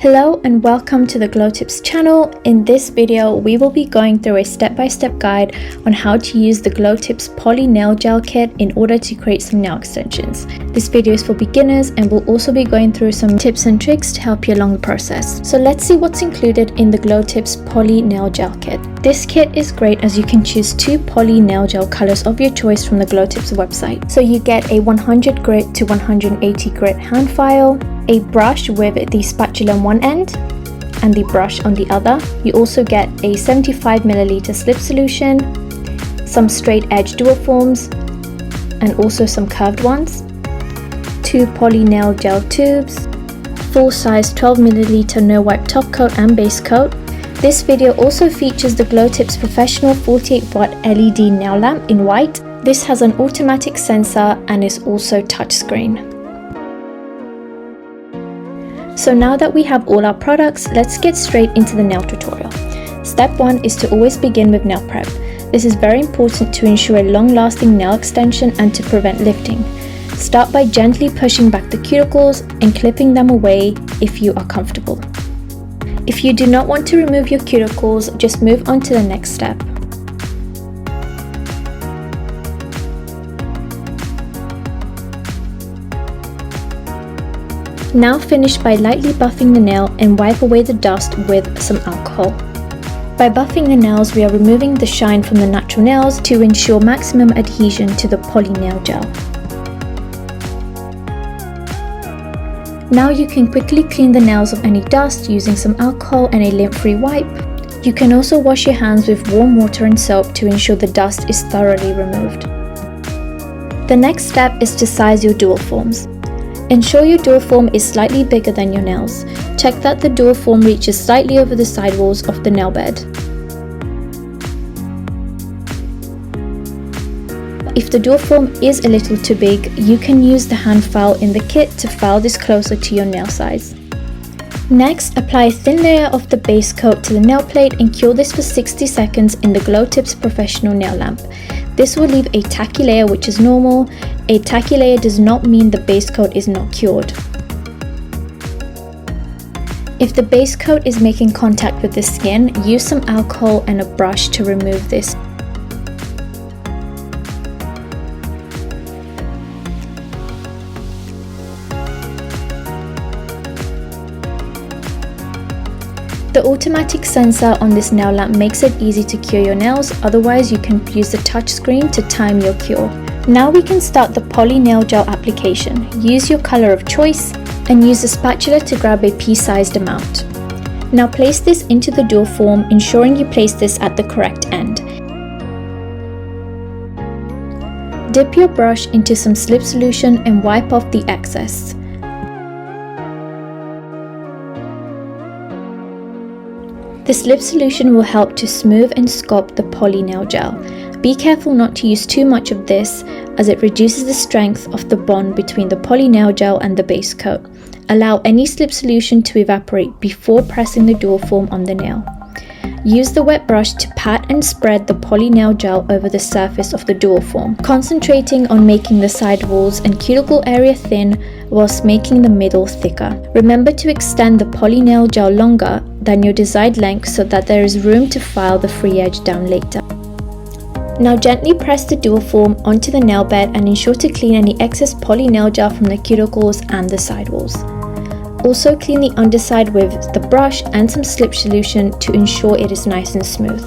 Hello and welcome to the Glowtips channel. In this video, we will be going through a step-by-step guide on how to use the Glowtips Poly Nail Gel Kit in order to create some nail extensions. This video is for beginners and we'll also be going through some tips and tricks to help you along the process. So let's see what's included in the Glowtips Poly Nail Gel Kit. This kit is great as you can choose 2 poly nail gel colors of your choice from the Glowtips website. So you get a 100 grit to 180 grit hand file, a brush with the spatula on one end and the brush on the other. You also get a 75ml slip solution, some straight edge dual forms and also some curved ones, 2 poly nail gel tubes, full size 12ml no wipe top coat and base coat. This video also features the Glowtips Professional 48-watt LED nail lamp in white. This has an automatic sensor and is also touchscreen. So now that we have all our products, let's get straight into the nail tutorial. Step 1 is to always begin with nail prep. This is very important to ensure a long-lasting nail extension and to prevent lifting. Start by gently pushing back the cuticles and clipping them away if you are comfortable. If you do not want to remove your cuticles, just move on to the next step. Now finish by lightly buffing the nail and wipe away the dust with some alcohol. By buffing the nails, we are removing the shine from the natural nails to ensure maximum adhesion to the poly nail gel. Now you can quickly clean the nails of any dust using some alcohol and a lint-free wipe. You can also wash your hands with warm water and soap to ensure the dust is thoroughly removed. The next step is to size your dual forms. Ensure your dual form is slightly bigger than your nails. Check that the dual form reaches slightly over the sidewalls of the nail bed. If the dual form is a little too big, you can use the hand file in the kit to file this closer to your nail size. Next, apply a thin layer of the base coat to the nail plate and cure this for 60 seconds in the Glowtips Professional Nail Lamp. This will leave a tacky layer, which is normal. A tacky layer does not mean the base coat is not cured. If the base coat is making contact with the skin, use some alcohol and a brush to remove this. The automatic sensor on this nail lamp makes it easy to cure your nails, otherwise you can use the touch screen to time your cure. Now we can start the poly nail gel application. Use your color of choice and use the spatula to grab a pea-sized amount. Now place this into the dual form, ensuring you place this at the correct end. Dip your brush into some slip solution and wipe off the excess. The slip solution will help to smooth and sculpt the poly nail gel. Be careful not to use too much of this as it reduces the strength of the bond between the poly nail gel and the base coat. Allow any slip solution to evaporate before pressing the dual form on the nail. Use the wet brush to pat and spread the poly nail gel over the surface of the dual form, concentrating on making the side walls and cuticle area thin whilst making the middle thicker. Remember to extend the poly nail gel longer than your desired length so that there is room to file the free edge down later. Now gently press the dual form onto the nail bed and ensure to clean any excess poly nail gel from the cuticles and the sidewalls. Also clean the underside with the brush and some slip solution to ensure it is nice and smooth.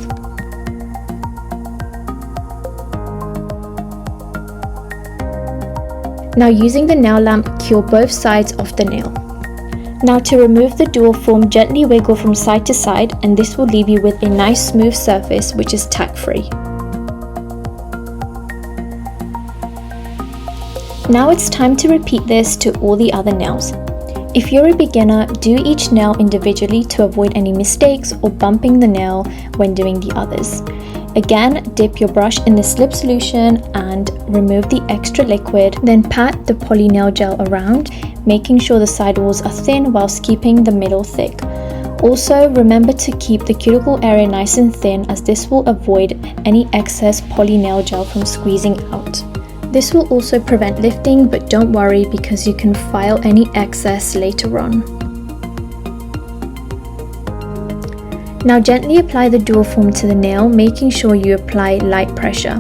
Now using the nail lamp, cure both sides of the nail. Now to remove the dual form, gently wiggle from side to side and this will leave you with a nice smooth surface which is tack free. Now it's time to repeat this to all the other nails. If you're a beginner, do each nail individually to avoid any mistakes or bumping the nail when doing the others. Again, dip your brush in the slip solution and remove the extra liquid, then pat the poly nail gel around, making sure the sidewalls are thin whilst keeping the middle thick. Also, remember to keep the cuticle area nice and thin as this will avoid any excess poly nail gel from squeezing out. This will also prevent lifting, but don't worry because you can file any excess later on. Now gently apply the dual form to the nail, making sure you apply light pressure.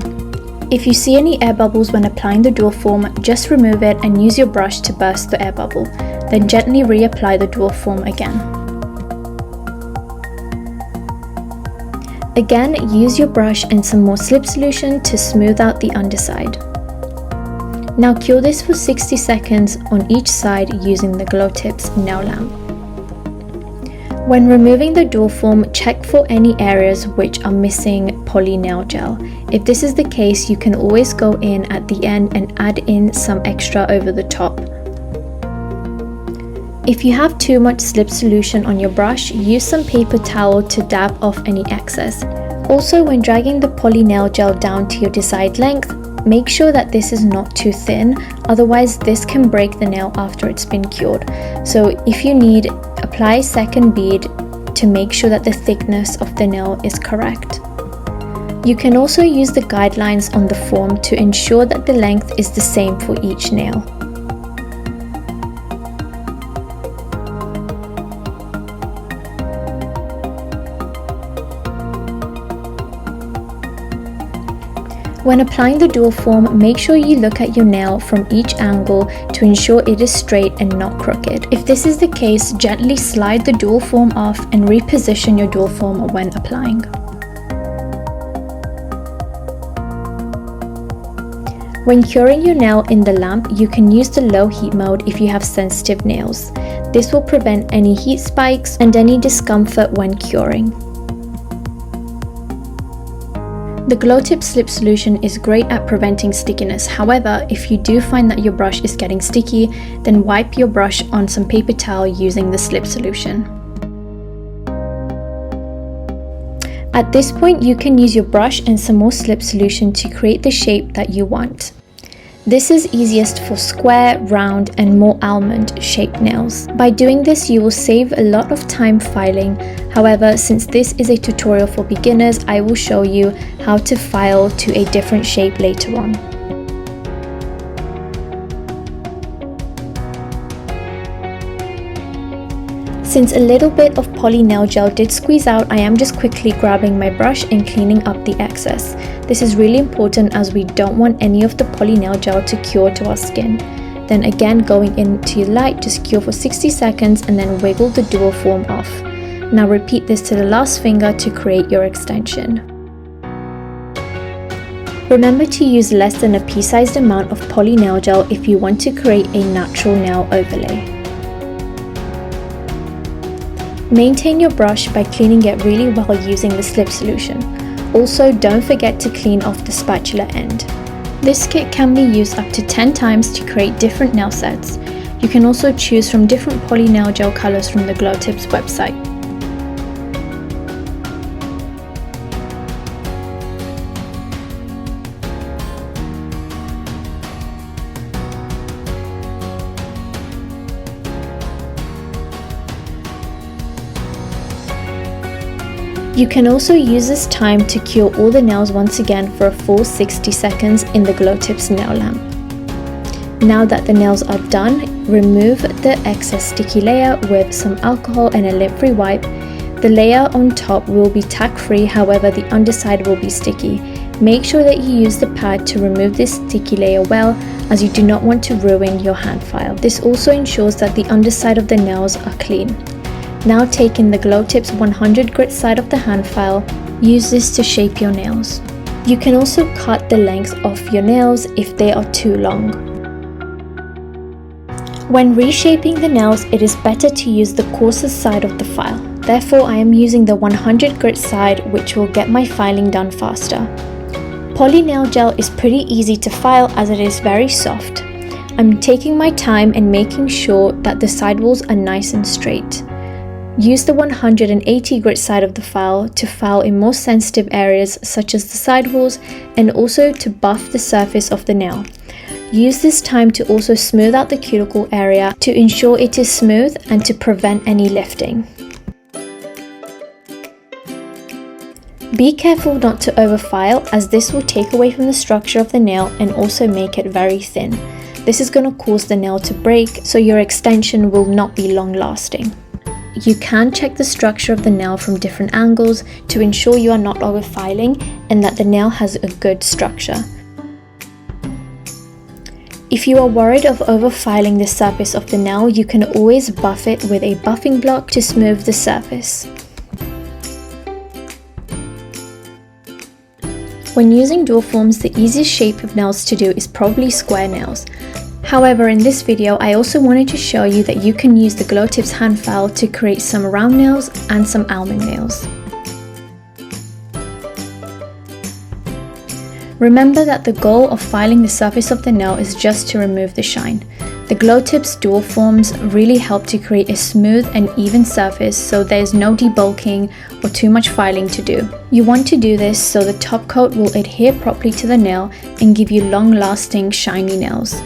If you see any air bubbles when applying the dual form, just remove it and use your brush to burst the air bubble. Then gently reapply the dual form again. Again, use your brush and some more slip solution to smooth out the underside. Now cure this for 60 seconds on each side using the Glowtips nail lamp. When removing the dual form, check for any areas which are missing poly nail gel. If this is the case, you can always go in at the end and add in some extra over the top. If you have too much slip solution on your brush, use some paper towel to dab off any excess. Also, when dragging the poly nail gel down to your desired length, make sure that this is not too thin, otherwise this can break the nail after it's been cured. So if you need, apply a second bead to make sure that the thickness of the nail is correct. You can also use the guidelines on the form to ensure that the length is the same for each nail. When applying the dual form, make sure you look at your nail from each angle to ensure it is straight and not crooked. If this is the case, gently slide the dual form off and reposition your dual form when applying. When curing your nail in the lamp, you can use the low heat mode if you have sensitive nails. This will prevent any heat spikes and any discomfort when curing. The Glowtips slip solution is great at preventing stickiness. However, if you do find that your brush is getting sticky, then wipe your brush on some paper towel using the slip solution. At this point, you can use your brush and some more slip solution to create the shape that you want. This is easiest for square, round, and more almond shaped nails. By doing this, you will save a lot of time filing. However, since this is a tutorial for beginners, I will show you how to file to a different shape later on. Since a little bit of poly nail gel did squeeze out, I am just quickly grabbing my brush and cleaning up the excess. This is really important as we don't want any of the poly nail gel to cure to our skin. Then again, going into your light, just cure for 60 seconds and then wiggle the dual form off. Now repeat this to the last finger to create your extension. Remember to use less than a pea-sized amount of poly nail gel if you want to create a natural nail overlay. Maintain your brush by cleaning it really well using the slip solution. Also, don't forget to clean off the spatula end. This kit can be used up to 10 times to create different nail sets. You can also choose from different poly nail gel colors from the Glowtips website. You can also use this time to cure all the nails once again for a full 60 seconds in the Glowtips nail lamp. Now that the nails are done, remove the excess sticky layer with some alcohol and a lint-free wipe. The layer on top will be tack-free, however the underside will be sticky. Make sure that you use the pad to remove this sticky layer well, as you do not want to ruin your hand file. This also ensures that the underside of the nails are clean. Now taking the Glowtips 100 grit side of the hand file, use this to shape your nails. You can also cut the length of your nails if they are too long. When reshaping the nails, it is better to use the coarser side of the file. Therefore, I am using the 100 grit side, which will get my filing done faster. Poly nail gel is pretty easy to file as it is very soft. I'm taking my time and making sure that the sidewalls are nice and straight. Use the 180 grit side of the file to file in more sensitive areas such as the sidewalls and also to buff the surface of the nail. Use this time to also smooth out the cuticle area to ensure it is smooth and to prevent any lifting. Be careful not to overfile, as this will take away from the structure of the nail and also make it very thin. This is going to cause the nail to break, so your extension will not be long lasting. you can check the structure of the nail from different angles to ensure you are not overfiling and that the nail has a good structure. If you are worried of overfiling the surface of the nail, you can always buff it with a buffing block to smooth the surface. When using dual forms, the easiest shape of nails to do is probably square nails. However, in this video, I also wanted to show you that you can use the Glowtips hand file to create some round nails and some almond nails. Remember that the goal of filing the surface of the nail is just to remove the shine. The Glowtips dual forms really help to create a smooth and even surface so there is no debulking or too much filing to do. You want to do this so the top coat will adhere properly to the nail and give you long-lasting shiny nails.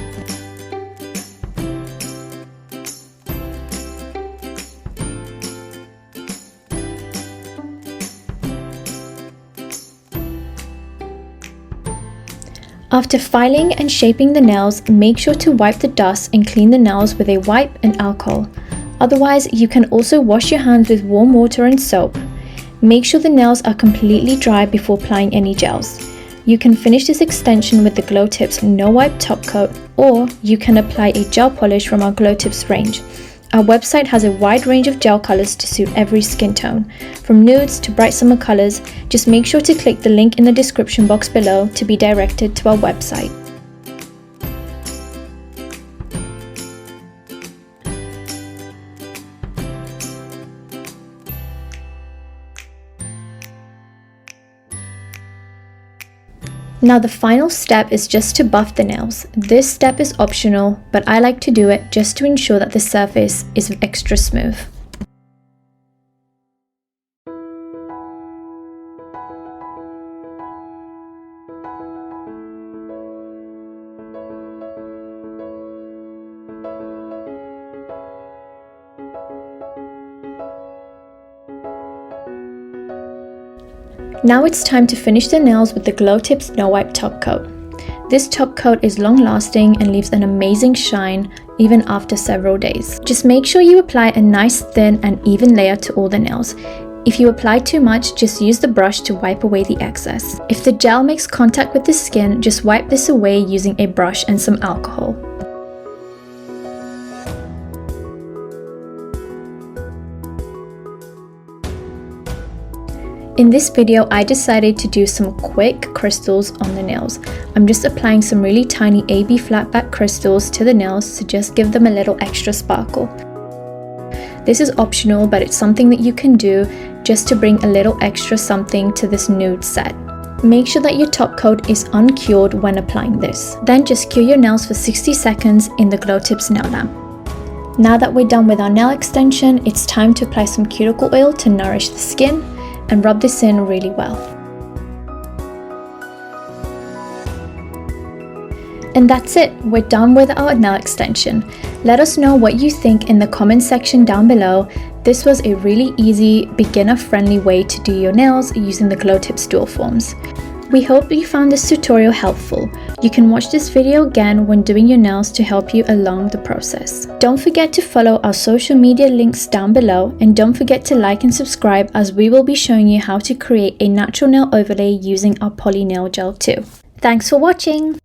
After filing and shaping the nails, make sure to wipe the dust and clean the nails with a wipe and alcohol. Otherwise, you can also wash your hands with warm water and soap. Make sure the nails are completely dry before applying any gels. You can finish this extension with the Glowtips No Wipe Top Coat, or you can apply a gel polish from our Glowtips range. Our website has a wide range of gel colors to suit every skin tone, from nudes to bright summer colors. Just make sure to click the link in the description box below to be directed to our website. Now the final step is just to buff the nails. This step is optional, but I like to do it just to ensure that the surface is extra smooth. Now it's time to finish the nails with the Glowtips No Wipe Top Coat. This top coat is long lasting and leaves an amazing shine even after several days. Just make sure you apply a nice thin and even layer to all the nails. If you apply too much, just use the brush to wipe away the excess. If the gel makes contact with the skin, just wipe this away using a brush and some alcohol. In this video, I decided to do some quick crystals on the nails. I'm just applying some really tiny AB flat back crystals to the nails to just give them a little extra sparkle. This is optional, but it's something that you can do just to bring a little extra something to this nude set. Make sure that your top coat is uncured when applying this. Then just cure your nails for 60 seconds in the Glowtips nail lamp. Now that we're done with our nail extension, it's time to apply some cuticle oil to nourish the skin and rub this in really well. And that's it, we're done with our nail extension. Let us know what you think in the comment section down below. This was a really easy, beginner-friendly way to do your nails using the Glowtips dual forms. We hope you found this tutorial helpful. You can watch this video again when doing your nails to help you along the process. Don't forget to follow our social media links down below, and don't forget to like and subscribe, as we will be showing you how to create a natural nail overlay using our poly nail gel too. Thanks for watching!